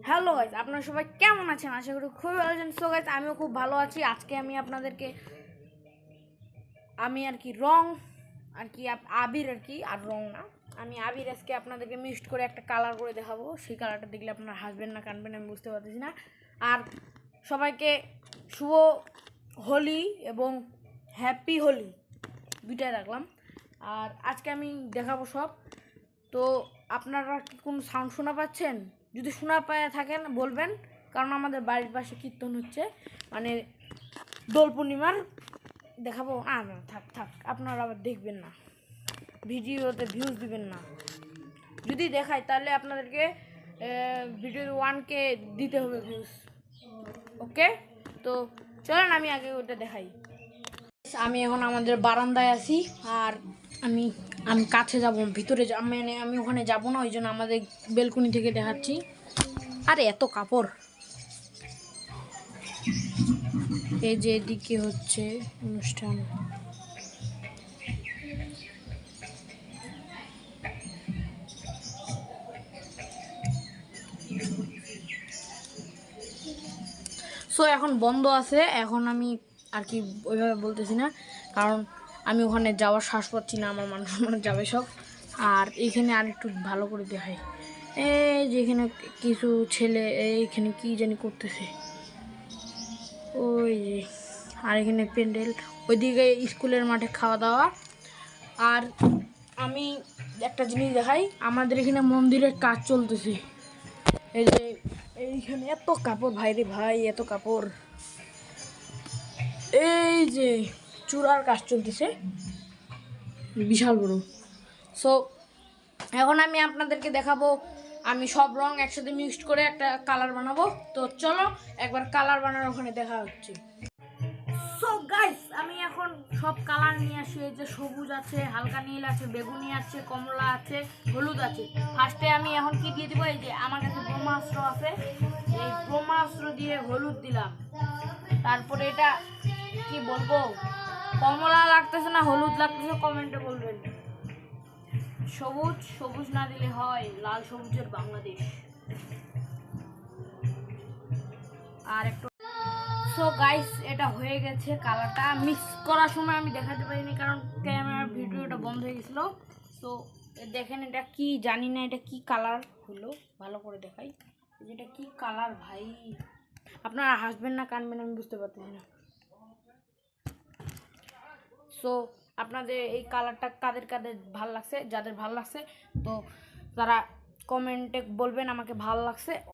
Hello guys, আপনারা সবাই কেমন আছেন? আশা করি খুবই ভালো আছেন। সো গাইস, আমিও খুব ভালো আছি। আজকে আমি আপনাদেরকে আর কি রং আর কি আবির আর কি আর রং না, আমি আবির আজকে আপনাদেরকে মিক্সড করে একটা কালার করে দেখাবো। সেই কালারটা দেখলে আপনারা হাসবেন না কানবেন আমি বুঝতে পারতেছি না। আর সবাইকে শুভ হোলি এবং হ্যাপি হোলি দুইটাই রাখলাম। আর আজকে আমি দেখাবো সব। তো আপনারা কি কোনো সাউন্ড শোনা পাচ্ছেন? যদি শোনা পায় থাকেন বলবেন, কারণ আমাদের বাড়ির পাশে কীর্তন হচ্ছে, মানে দোল পূর্ণিমার দেখাবো। না থাক থাক, আপনারা আবার দেখবেন না, ভিডিওতে ভিউজ দিবেন না। যদি দেখায় তাহলে আপনাদেরকে ভিডিও 1K দিতে হবে ভিউজ। ওকে, তো চলেন আমি আগে ওটা দেখাই। আমি এখন আমাদের বারান্দায় আছি, আর আমি আমি কাছে যাব, ভিতরে মানে আমি ওখানে যাব না, ওই জন্য আমাদের বেলকনি থেকে দেখাচ্ছি। আরে এত কাপড়, এই যে এদিকে হচ্ছে অনুষ্ঠান। সো এখন বন্ধ আছে, এখন আমি আর কি ওইভাবে বলতেছি না, কারণ আমি ওখানে যাওয়ার শ্বাস পাচ্ছি না, আমার মানুষ যাবে সব। আর এইখানে আর একটু ভালো করে দেখাই, এই যেখানে কিছু ছেলে এইখানে কি জানি করতেছে, ওই যে। আর এখানে প্যান্ডেল, ওইদিকে স্কুলের মাঠে খাওয়া দাওয়া। আর আমি একটা জিনিস দেখাই, আমাদের এখানে মন্দিরের কাজ চলতেছে। এই যে এইখানে এত কাপড়, ভাই রে ভাই, এত কাপড়। এই যে চূড়ার কাজ চলতেছে বিশাল বড়। সো এখন আমি আপনাদেরকে দেখাবো, আমি সব রং একসাথে মিক্সড করে একটা কালার বানাবো। তো চলো একবার কালার বানানোর ওখানে দেখা হচ্ছে। সো গাইস, আমি এখন সব কালার নিয়ে আসি। এই যে সবুজ আছে, হালকা নীল আছে, বেগুনি আছে, কমলা আছে, হলুদ আছে। ফার্স্টে আমি এখন কি দিয়ে দিব, এই যে আমার কাছে ব্রহ্মাস্ত্র আছে, এই ব্রহ্মাস্ত্র দিয়ে হলুদ দিলাম। তারপরে এটা কি বলবো, কমলা লাগতেছে না হলুদ লাগতেছে কমেন্টে বলবেন। সবুজ সবুজ না দিলে হয়, লাল সবুজের বাংলাদেশ। আর একটু সো গাইস, এটা হয়ে গেছে। কালারটা মিক্স করার সময় আমি দেখাতে পারিনি, কারণ ক্যামেরার ভিডিওটা বন্ধ হয়ে গেছিলো। সো দেখেন, এটা কি জানি না, এটা কি কালার হলো, ভালো করে দেখাই। এটা কি কালার ভাই, আপনারা হাসবেন না কানবেন আমি বুঝতে পারতেছি না। সো আপনাদের এই কালারটা কাদের কাদের ভাল লাগছে, যাদের ভাল লাগছে তো তারা কমেন্টে বলবেন আমাকে ভাল লাগছে,